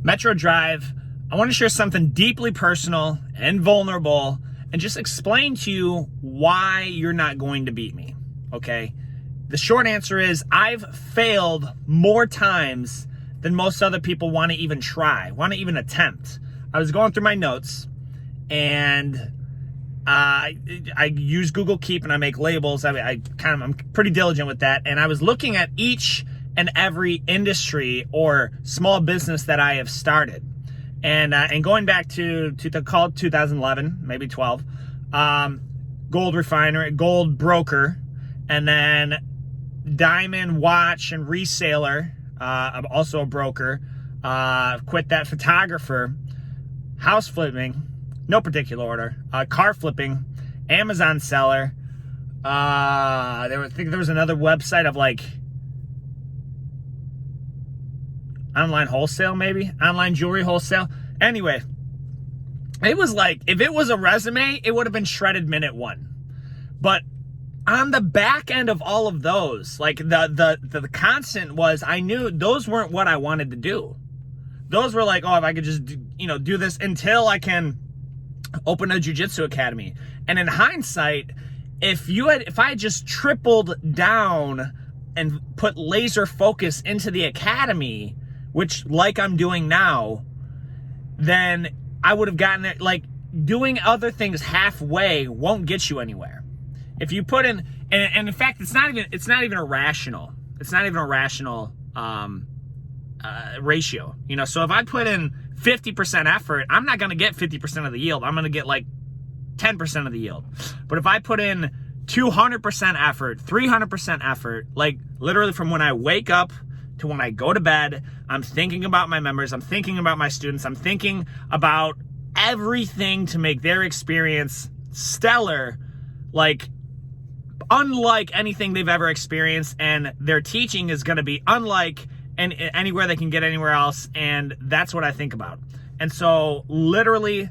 Metro Drive, I want to share something deeply personal and vulnerable and just explain to you why you're not going to beat me, okay? The short answer is I've failed more times than most other people want to even try, want to even attempt. I was going through my notes and I use Google Keep and I make labels. I'm pretty diligent with that. And I was looking at each and every industry or small business that I have started. And going back to 2011, maybe 12, gold refiner, gold broker, and then diamond watch and reseller. I'm also a broker. Quit that, photographer, house flipping, no particular order, car flipping, Amazon seller. I think there was another website of like online wholesale, maybe online jewelry wholesale. Anyway, it was like, if it was a resume, it would have been shredded minute one. But on the back end of all of those, like the constant was, I knew those weren't what I wanted to do. Those were like, oh, if I could just do this until I can open a jiu-jitsu academy. And in hindsight, if I had just tripled down and put laser focus into the academy, which like I'm doing now, then I would have gotten it. Like, doing other things halfway won't get you anywhere. If you put in, and in fact, it's not even a rational. It's not even a rational ratio. So if I put in 50% effort, I'm not going to get 50% of the yield. I'm going to get like 10% of the yield. But if I put in 200% effort, 300% effort, like literally from when I wake up to when I go to bed, I'm thinking about my members, I'm thinking about my students, I'm thinking about everything to make their experience stellar, like unlike anything they've ever experienced, and their teaching is going to be unlike anywhere they can get anywhere else, and that's what I think about. And so literally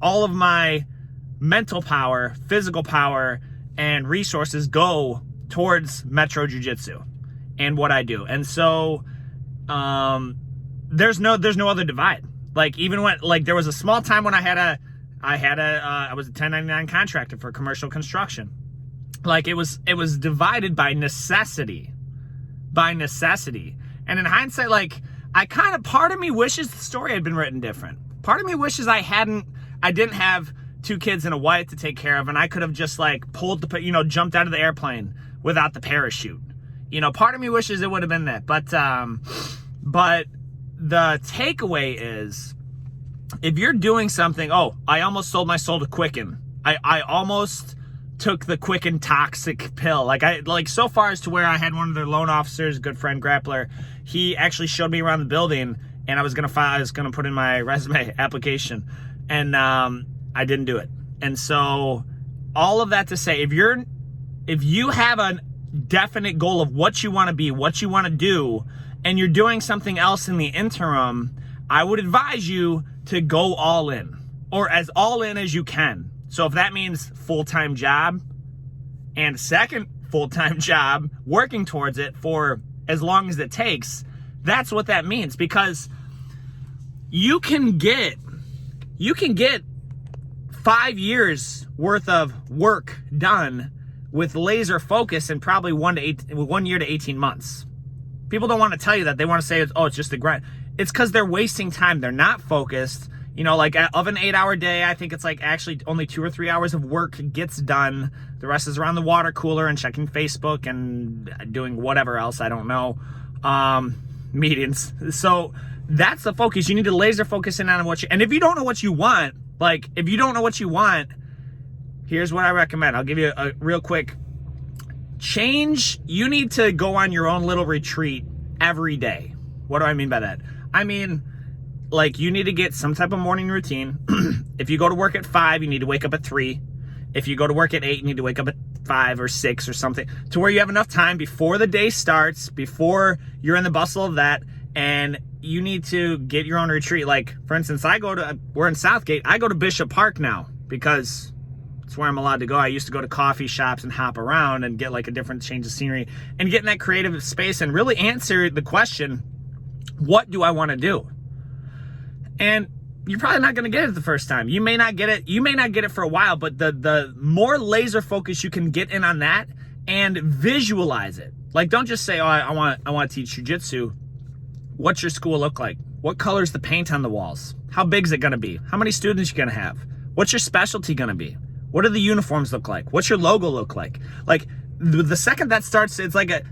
all of my mental power, physical power, and resources go towards Metro Jiu-Jitsu and what I do. And so there's no other divide. Like, even when, like, there was a small time when I was a 1099 contractor for commercial construction. Like, it was divided by necessity. And in hindsight, like, part of me wishes the story had been written different. Part of me wishes I didn't have 2 kids and a wife to take care of, and I could have just like jumped out of the airplane without the parachute. Part of me wishes it would have been that. But the takeaway is, if you're doing something, I almost sold my soul to Quicken. I almost took the Quicken toxic pill. Like so far as to where I had one of their loan officers, good friend grappler, he actually showed me around the building, and I was gonna put in my resume application, and I didn't do it. And so all of that to say, if you have a definite goal of what you want to be, what you want to do, and you're doing something else in the interim, I would advise you to go all in, or as all in as you can. So if that means full-time job and a second full-time job, working towards it for as long as it takes, that's what that means. Because you can get 5 years worth of work done with laser focus in probably 1 year to 18 months. People don't want to tell you that. They want to say, it's just the grind. It's because they're wasting time. They're not focused. Like of an 8-hour day, I think it's like actually only 2 or 3 hours of work gets done. The rest is around the water cooler and checking Facebook and doing whatever else, I don't know, meetings. So that's the focus. You need to laser focus in on and if you don't know what you want, here's what I recommend. I'll give you a real quick change. You need to go on your own little retreat every day. What do I mean by that? I mean, like, you need to get some type of morning routine. If you go to work at 5, you need to wake up at 3. If you go to work at 8, you need to wake up at 5 or 6 or something, to where you have enough time before the day starts, before you're in the bustle of that, and you need to get your own retreat. Like, for instance, we're in Southgate. I go to Bishop Park now because it's where I'm allowed to go. I used to go to coffee shops and hop around and get like a different change of scenery and get in that creative space and really answer the question, what do I want to do? And you're probably not going to get it the first time. You may not get it. You may not get it for a while, but the more laser focus you can get in on that and visualize it. Like, don't just say, oh, I want to teach jiu-jitsu. What's your school look like? What color's the paint on the walls? How big is it going to be? How many students you going to have? What's your specialty going to be? What do the uniforms look like? What's your logo look like? Like, the second that starts, it's like a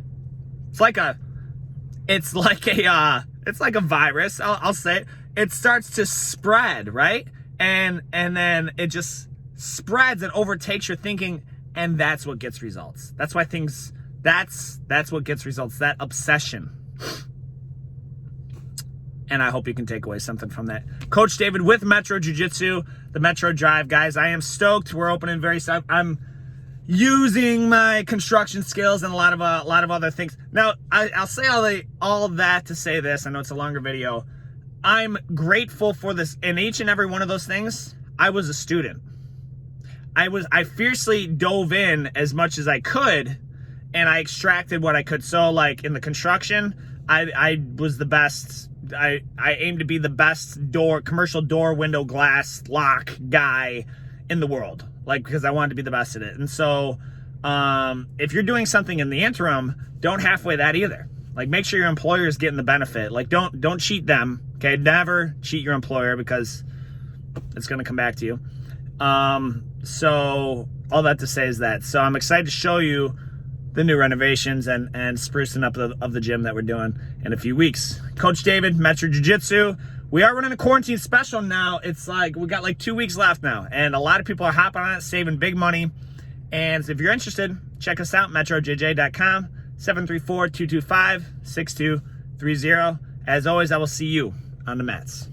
virus. I'll say it. It starts to spread, right? And then it just spreads and overtakes your thinking, and that's what gets results. That's why that's what gets results, that obsession. And I hope you can take away something from that. Coach David with Metro Jiu-Jitsu, the Metro Drive, guys. I am stoked. We're opening very soon. I'm using my construction skills and a lot of other things. Now, I'll say all that to say this. I know it's a longer video. I'm grateful for this. In each and every one of those things, I was a student. I fiercely dove in as much as I could, and I extracted what I could. So, like, in the construction, I was the best. I aimed to be the best commercial door, window, glass, lock guy in the world. Like, because I wanted to be the best at it. And so, if you're doing something in the interim, don't halfway that either. Like, make sure your employer is getting the benefit. Like, don't cheat them. Okay, never cheat your employer, because it's going to come back to you. So all that to say is that. So I'm excited to show you the new renovations and sprucing up of the gym that we're doing in a few weeks. Coach David, Metro Jiu-Jitsu. We are running a quarantine special now. It's like, we got like 2 weeks left now, and a lot of people are hopping on it, saving big money. And if you're interested, check us out, metrojj.com, 734-225-6230. As always, I will see you on the mats.